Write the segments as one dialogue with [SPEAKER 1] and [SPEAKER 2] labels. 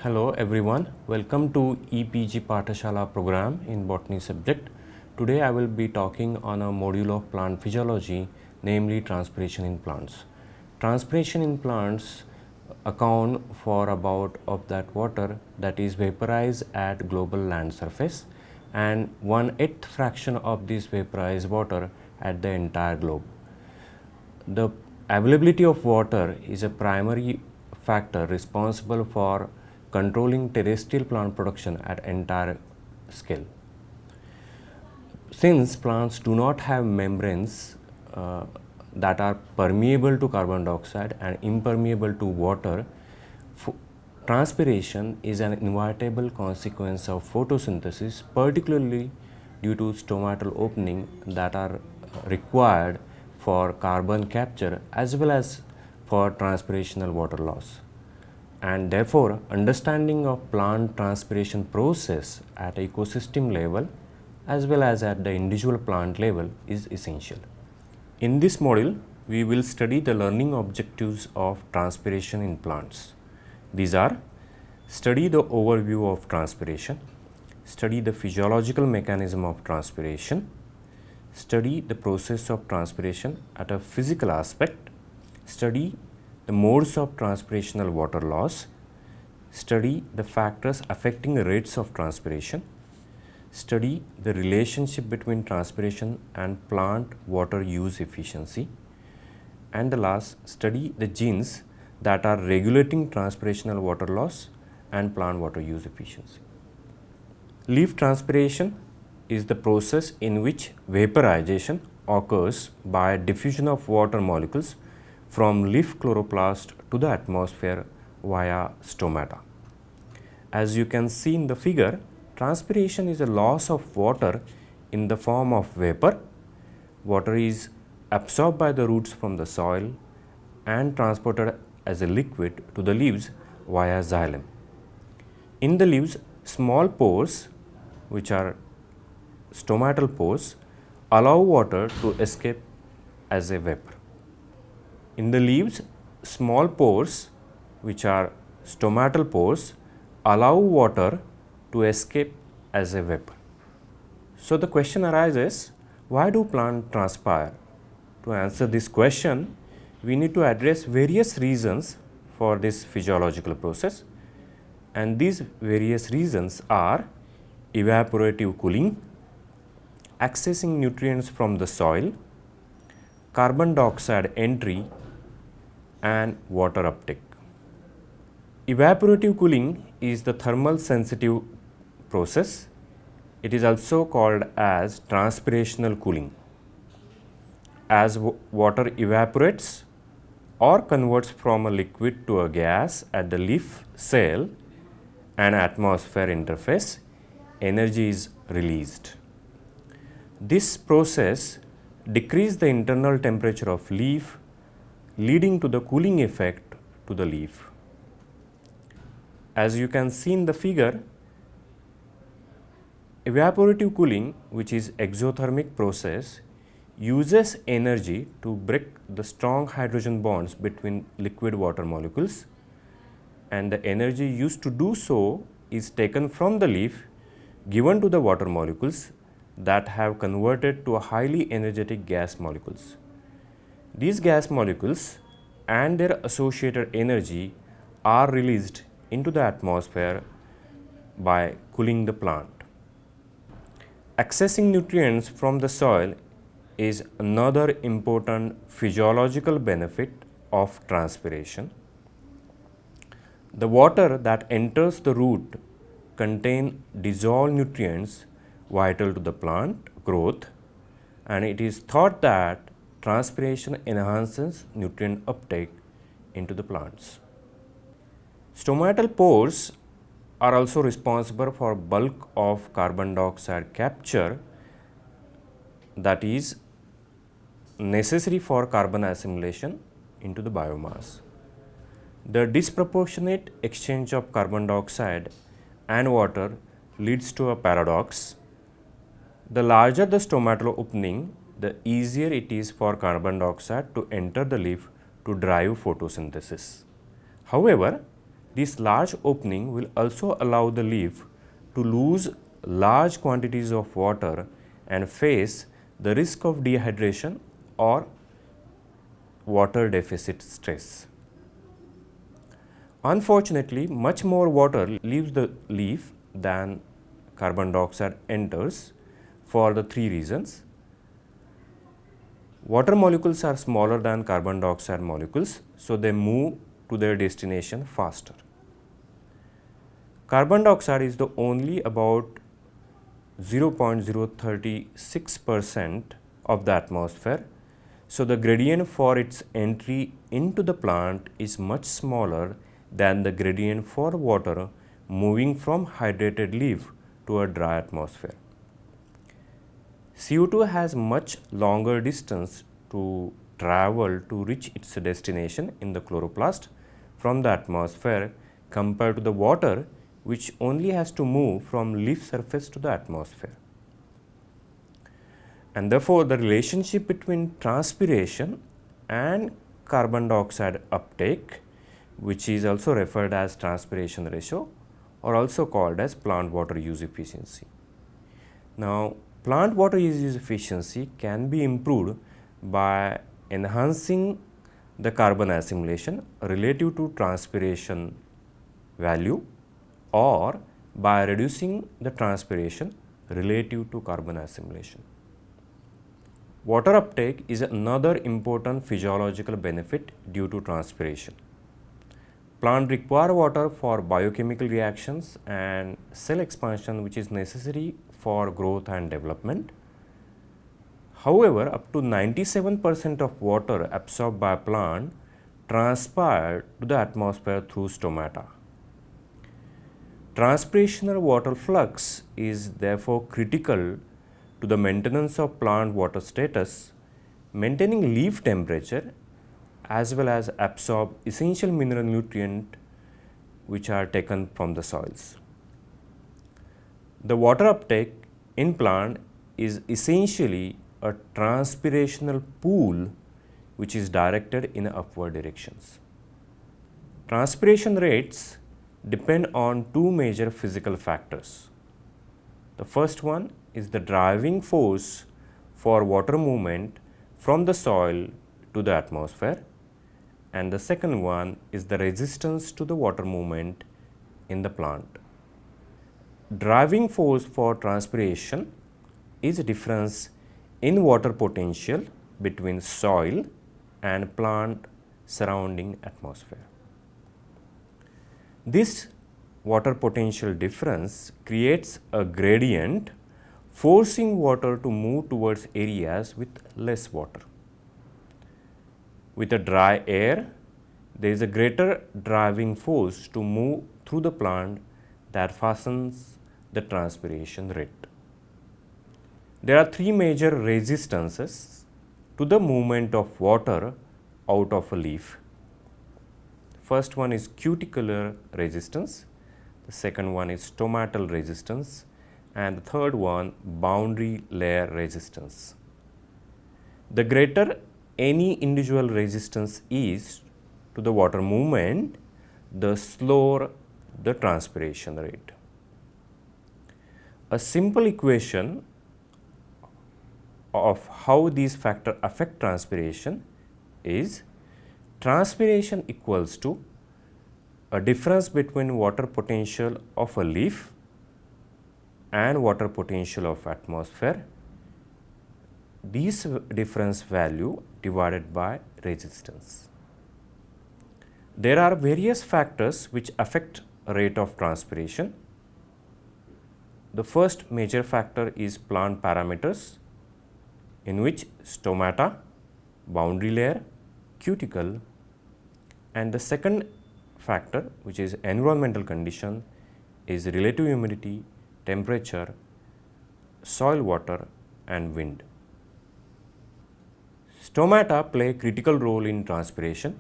[SPEAKER 1] Hello everyone, welcome to EPG Pathashala program in botany subject. Today I will be talking on a module of plant physiology, namely transpiration in plants. Transpiration in plants account for about of that water that is vaporized at global land surface and 1/8 fraction of this vaporized water at the entire globe. The availability of water is a primary factor responsible for controlling terrestrial plant production at entire scale. Since plants do not have membranes that are permeable to carbon dioxide and impermeable to water, transpiration is an inevitable consequence of photosynthesis, particularly due to stomatal opening that are required for carbon capture as well as for transpirational water loss. And therefore, understanding of plant transpiration process at ecosystem level as well as at the individual plant level is essential. In this module, we will study the learning objectives of transpiration in plants. These are: study the overview of transpiration, study the physiological mechanism of transpiration, study the process of transpiration at a physical aspect, study the modes of transpirational water loss, study the factors affecting the rates of transpiration, study the relationship between transpiration and plant water use efficiency, and the last, study the genes that are regulating transpirational water loss and plant water use efficiency. Leaf transpiration is the process in which vaporization occurs by diffusion of water molecules from leaf chloroplast to the atmosphere via stomata. As you can see in the figure, transpiration is a loss of water in the form of vapor. Water is absorbed by the roots from the soil and transported as a liquid to the leaves via xylem. In the leaves, small pores, which are stomatal pores, allow water to escape as a vapor. In the leaves, small pores, which are stomatal pores, allow water to escape as a vapor. So the question arises, why do plants transpire? To answer this question, we need to address various reasons for this physiological process, and these various reasons are evaporative cooling, accessing nutrients from the soil, carbon dioxide entry, and water uptake. Evaporative cooling is the thermal sensitive process. It is also called as transpirational cooling. As water evaporates or converts from a liquid to a gas at the leaf cell and atmosphere interface, energy is released. This process decreases the internal temperature of leaf, leading to the cooling effect to the leaf. As you can see in the figure, evaporative cooling, which is exothermic process, uses energy to break the strong hydrogen bonds between liquid water molecules, and the energy used to do so is taken from the leaf, given to the water molecules that have converted to a highly energetic gas molecules. These gas molecules and their associated energy are released into the atmosphere by cooling the plant. Accessing nutrients from the soil is another important physiological benefit of transpiration. The water that enters the root contain dissolved nutrients vital to the plant growth, and it is thought that transpiration enhances nutrient uptake into the plants. Stomatal pores are also responsible for bulk of carbon dioxide capture that is necessary for carbon assimilation into the biomass. The disproportionate exchange of carbon dioxide and water leads to a paradox. The larger the stomatal opening, the easier it is for carbon dioxide to enter the leaf to drive photosynthesis. However, This large opening will also allow the leaf to lose large quantities of water and face the risk of dehydration or water deficit stress. Unfortunately, much more water leaves the leaf than carbon dioxide enters for the three reasons. Water molecules are smaller than carbon dioxide molecules, so they move to their destination faster. Carbon dioxide is the only about 0.036% of the atmosphere, so the gradient for its entry into the plant is much smaller than the gradient for water moving from hydrated leaf to a dry atmosphere. CO2 has much longer distance to travel to reach its destination in the chloroplast from the atmosphere compared to the water, which only has to move from leaf surface to the atmosphere. And therefore, the relationship between transpiration and carbon dioxide uptake, which is also referred as transpiration ratio, or also called as plant water use efficiency. Now, plant water use efficiency can be improved by enhancing the carbon assimilation relative to transpiration value, or by reducing the transpiration relative to carbon assimilation. Water uptake is another important physiological benefit due to transpiration. Plants require water for biochemical reactions and cell expansion, which is necessary for growth and development. However, up to 97% of water absorbed by a plant transpired to the atmosphere through stomata. Transpirational water flux is therefore critical to the maintenance of plant water status, maintaining leaf temperature, as well as absorb essential mineral nutrients which are taken from the soils. The water uptake in plant is essentially a transpirational pool which is directed in upward directions. Transpiration rates depend on two major physical factors. The first one is the driving force for water movement from the soil to the atmosphere, and the second one is the resistance to the water movement in the plant. Driving force for transpiration is a difference in water potential between soil and plant surrounding atmosphere. This water potential difference creates a gradient forcing water to move towards areas with less water. With a dry air, there is a greater driving force to move through the plant that fastens the transpiration rate. There are three major resistances to the movement of water out of a leaf. First one is cuticular resistance, the second one is stomatal resistance, and the third one boundary layer resistance. The greater any individual resistance is to the water movement, the slower the transpiration rate. A simple equation of how these factors affect transpiration is transpiration equals to a difference between water potential of a leaf and water potential of atmosphere, this difference value divided by resistance. There are various factors which affect rate of transpiration. The first major factor is plant parameters, in which stomata, boundary layer, cuticle, and the second factor, which is environmental condition, is relative humidity, temperature, soil water, and wind. Stomata play a critical role in transpiration.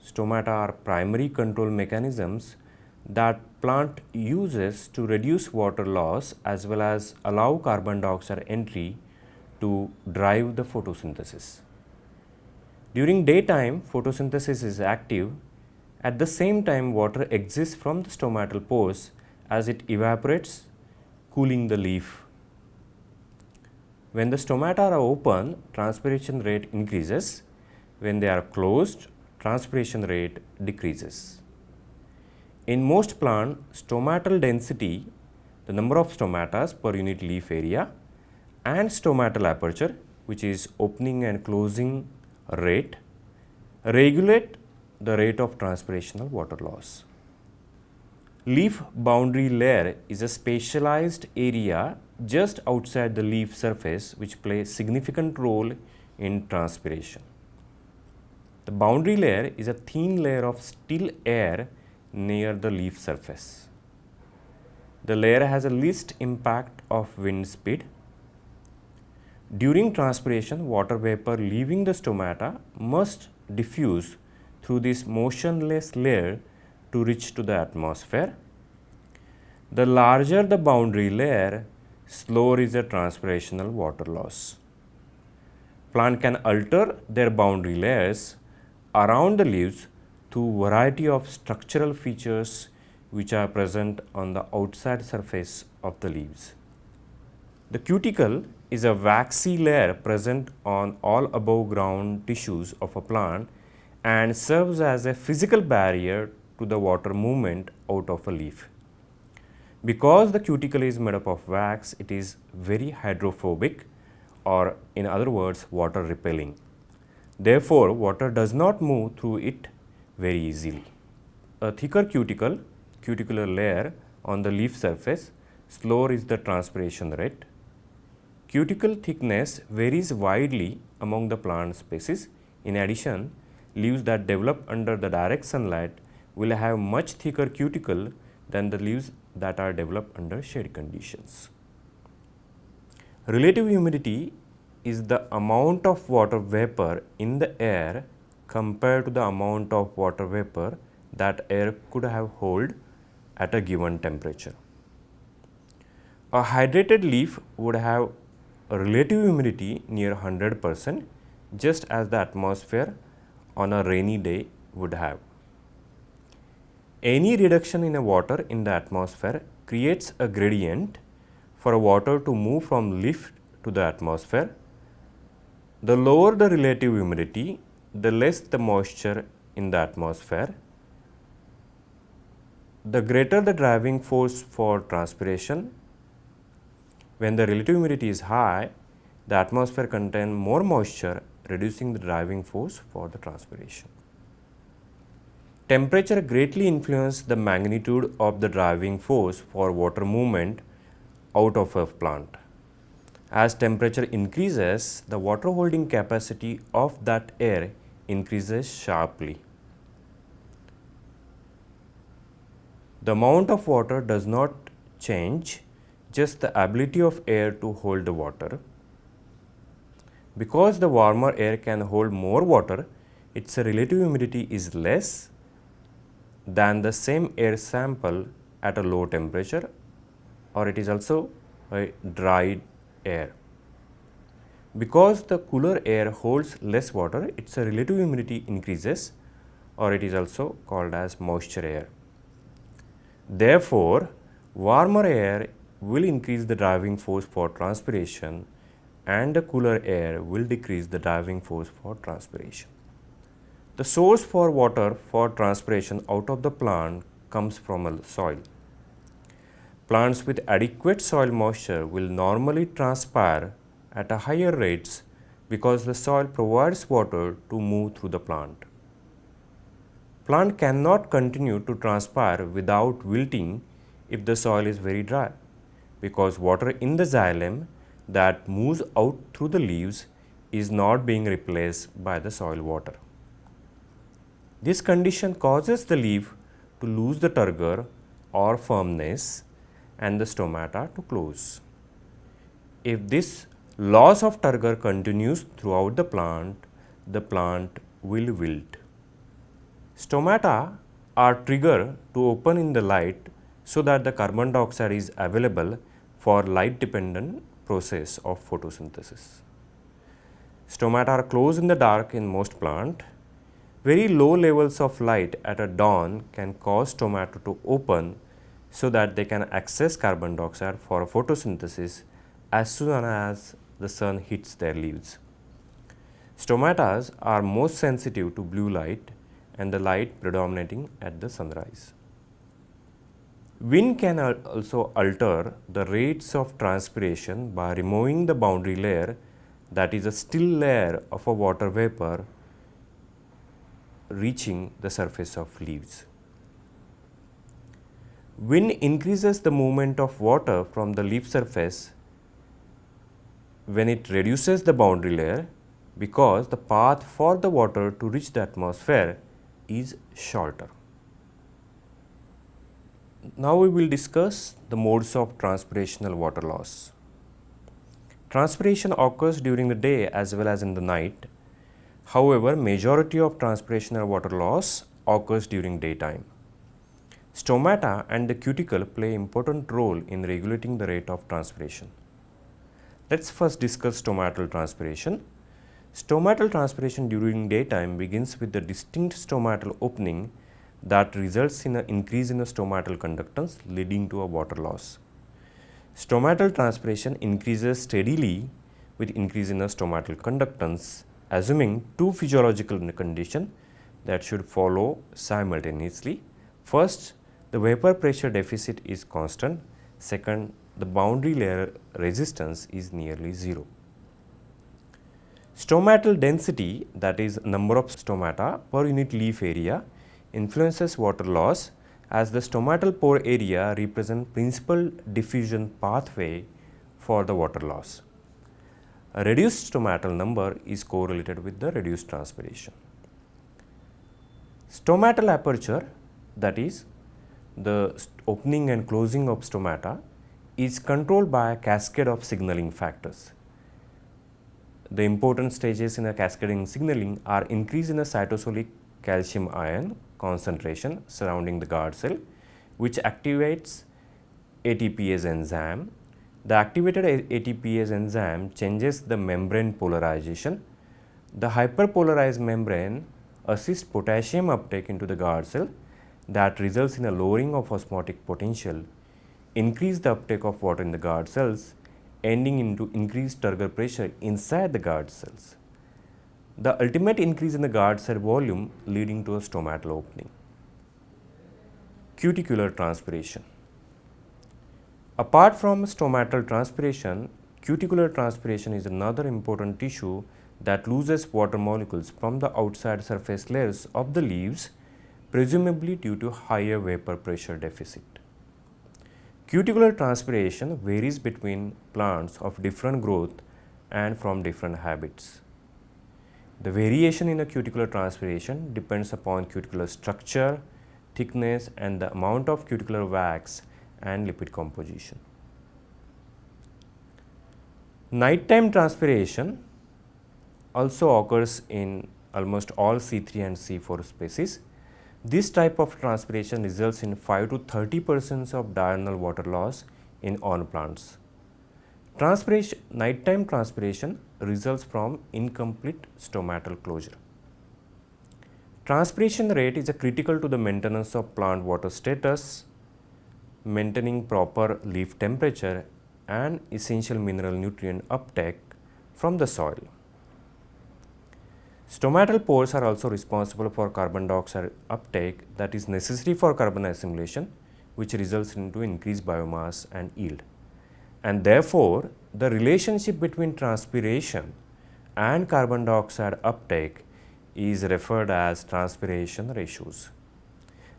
[SPEAKER 1] Stomata are primary control mechanisms that plant uses to reduce water loss as well as allow carbon dioxide entry to drive the photosynthesis. During daytime, photosynthesis is active At the same time, water exits from the stomatal pores as it evaporates, cooling the leaf. When the stomata are open, transpiration rate increases. When they are closed, transpiration rate decreases. In most plants, stomatal density, the number of stomatas per unit leaf area, and stomatal aperture, which is opening and closing rate, regulate the rate of transpirational water loss. Leaf boundary layer is a specialized area just outside the leaf surface which plays significant role in transpiration. The boundary layer is a thin layer of still air near the leaf surface. The layer has a least impact of wind speed. During transpiration, water vapor leaving the stomata must diffuse through this motionless layer to reach to the atmosphere. The larger the boundary layer, slower is the transpirational water loss. Plant can alter their boundary layers around the leaves through variety of structural features which are present on the outside surface of the leaves. The cuticle is a waxy layer present on all above ground tissues of a plant and serves as a physical barrier to the water movement out of a leaf. Because the cuticle is made up of wax, it is very hydrophobic, or in other words, water repelling. Therefore, water does not move through it very easily. A thicker cuticular layer on the leaf surface, slower is the transpiration rate. Cuticle thickness varies widely among the plant species. In addition, leaves that develop under the direct sunlight will have much thicker cuticle than the leaves that are developed under shade conditions. Relative humidity is the amount of water vapor in the air compared to the amount of water vapor that air could have held at a given temperature. A hydrated leaf would have a relative humidity near 100%, just as the atmosphere on a rainy day would have. Any reduction in a water in the atmosphere creates a gradient for water to move from leaf to the atmosphere. The lower the relative humidity, the less the moisture in the atmosphere, the greater the driving force for transpiration. When the relative humidity is high, the atmosphere contains more moisture, reducing the driving force for the transpiration. Temperature greatly influences the magnitude of the driving force for water movement out of a plant. As temperature increases, the water holding capacity of that air increases sharply. The amount of water does not change, just the ability of air to hold the water. Because the warmer air can hold more water, its relative humidity is less than the same air sample at a low temperature, or it is also a dry air. Because the cooler air holds less water, its relative humidity increases, or it is also called as moisture air. Therefore, warmer air will increase the driving force for transpiration and the cooler air will decrease the driving force for transpiration. The source for water for transpiration out of the plant comes from a soil. Plants with adequate soil moisture will normally transpire at a higher rates because the soil provides water to move through the plant. Plant cannot continue to transpire without wilting if the soil is very dry, because water in the xylem that moves out through the leaves is not being replaced by the soil water. This condition causes the leaf to lose the turgor or firmness and the stomata to close. If this loss of turgor continues throughout the plant will wilt. Stomata are triggered to open in the light so that the carbon dioxide is available for light dependent process of photosynthesis. Stomata are closed in the dark in most plants. Very low levels of light at a dawn can cause stomata to open so that they can access carbon dioxide for photosynthesis as soon as the sun hits their leaves. Stomata are most sensitive to blue light and the light predominating at the sunrise. Wind can also alter the rates of transpiration by removing the boundary layer, that is a still layer of a water vapor reaching the surface of leaves. Wind increases the movement of water from the leaf surface when it reduces the boundary layer, because the path for the water to reach the atmosphere is shorter. Now we will discuss the modes of transpirational water loss. Transpiration occurs during the day as well as in the night. However, majority of transpirational water loss occurs during daytime. Stomata and the cuticle play important role in regulating the rate of transpiration. Let's first discuss stomatal transpiration. Stomatal transpiration during daytime begins with the distinct stomatal opening that results in an increase in the stomatal conductance, leading to a water loss. Stomatal transpiration increases steadily with increase in the stomatal conductance, assuming two physiological conditions that should follow simultaneously. First, the vapor pressure deficit is constant. Second, the boundary layer resistance is nearly zero. Stomatal density, that is number of stomata per unit leaf area, influences water loss, as the stomatal pore area represents principal diffusion pathway for the water loss. A reduced stomatal number is correlated with the reduced transpiration. Stomatal aperture, that is the opening and closing of stomata, is controlled by a cascade of signaling factors. The important stages in a cascading signaling are increase in the cytosolic calcium ion concentration surrounding the guard cell, which activates ATPase enzyme. The activated ATPase enzyme changes the membrane polarization. The hyperpolarized membrane assists potassium uptake into the guard cell that results in a lowering of osmotic potential, increase the uptake of water in the guard cells, ending into increased turgor pressure inside the guard cells. The ultimate increase in the guard cell volume leading to a stomatal opening. Cuticular transpiration. Apart from stomatal transpiration, cuticular transpiration is another important tissue that loses water molecules from the outside surface layers of the leaves, presumably due to higher vapor pressure deficit. Cuticular transpiration varies between plants of different growth and from different habits. The variation in the cuticular transpiration depends upon cuticular structure, thickness, and the amount of cuticular wax and lipid composition. Nighttime transpiration also occurs in almost all C3 and C4 species. This type of transpiration results in 5 to 30% of diurnal water loss in all plants. Nighttime transpiration results from incomplete stomatal closure. Transpiration rate is critical to the maintenance of plant water status, maintaining proper leaf temperature and essential mineral nutrient uptake from the soil. Stomatal pores are also responsible for carbon dioxide uptake that is necessary for carbon assimilation, which results into increased biomass and yield. And therefore, the relationship between transpiration and carbon dioxide uptake is referred as transpiration ratios.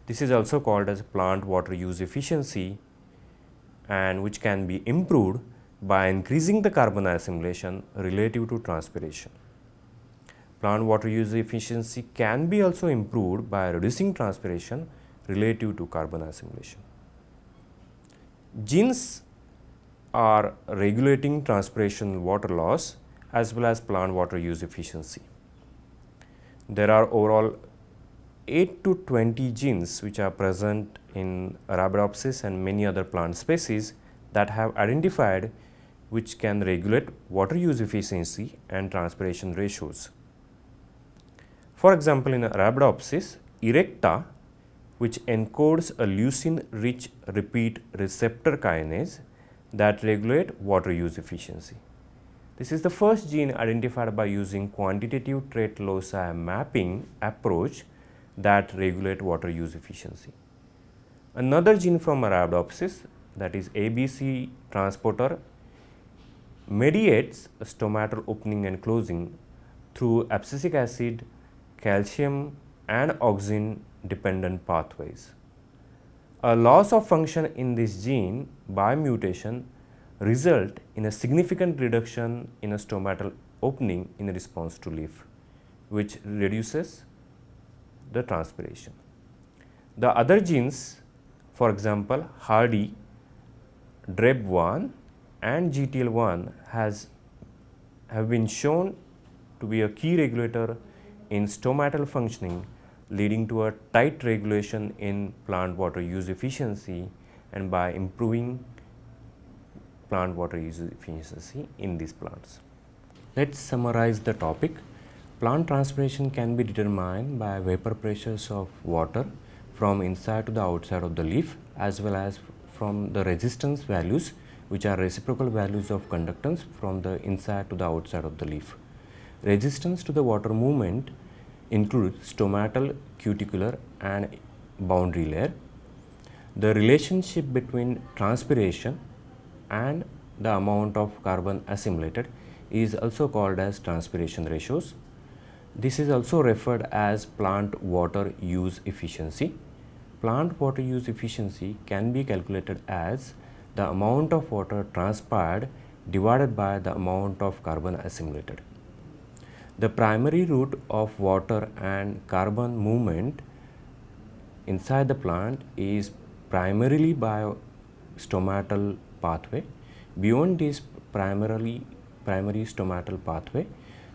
[SPEAKER 1] This is also called as plant water use efficiency, and which can be improved by increasing the carbon assimilation relative to transpiration. Plant water use efficiency can be also improved by reducing transpiration relative to carbon assimilation. Genes are regulating transpiration water loss as well as plant water use efficiency. There are overall 8 to 20 genes which are present in Arabidopsis and many other plant species that have identified which can regulate water use efficiency and transpiration ratios. For example, in Arabidopsis erecta, which encodes a leucine-rich repeat receptor kinase that regulate water use efficiency. This is the first gene identified by using quantitative trait loci mapping approach that regulate water use efficiency. Another gene from Arabidopsis, that is ABC transporter, mediates stomatal opening and closing through abscisic acid, calcium and auxin dependent pathways. A loss of function in this gene by mutation result in a significant reduction in a stomatal opening in response to leaf, which reduces the transpiration. The other genes, for example, Hardy, DREB1 and GTL1 have been shown to be a key regulator in stomatal functioning, leading to a tight regulation in plant water use efficiency and by improving plant water use efficiency in these plants. Let's summarize the topic. Plant transpiration can be determined by vapor pressures of water from inside to the outside of the leaf, as well as from the resistance values, which are reciprocal values of conductance from the inside to the outside of the leaf. Resistance to the water movement includes stomatal, cuticular and boundary layer. The relationship between transpiration and the amount of carbon assimilated is also called as transpiration ratios. This is also referred as plant water use efficiency. Plant water use efficiency can be calculated as the amount of water transpired divided by the amount of carbon assimilated. The primary route of water and carbon movement inside the plant is primarily by stomatal pathway. Beyond this primary stomatal pathway,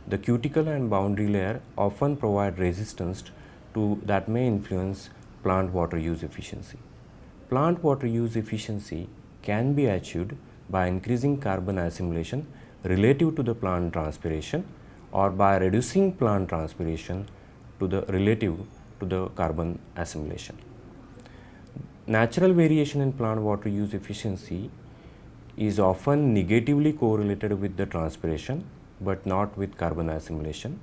[SPEAKER 1] the cuticle and boundary layer often provide resistance to that may influence plant water use efficiency. Plant water use efficiency can be achieved by increasing carbon assimilation relative to the plant transpiration, or by reducing plant transpiration to the relative to the carbon assimilation. Natural variation in plant water use efficiency is often negatively correlated with the transpiration, but not with carbon assimilation.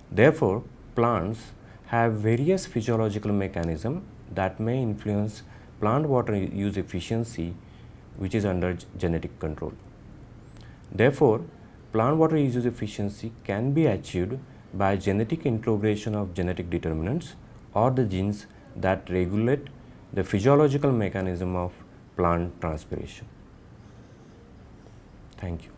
[SPEAKER 1] Therefore, plants have various physiological mechanisms that may influence plant water use efficiency, which is under genetic control. Therefore, plant water use efficiency can be achieved by genetic introgression of genetic determinants or the genes that regulate the physiological mechanism of plant transpiration. Thank you.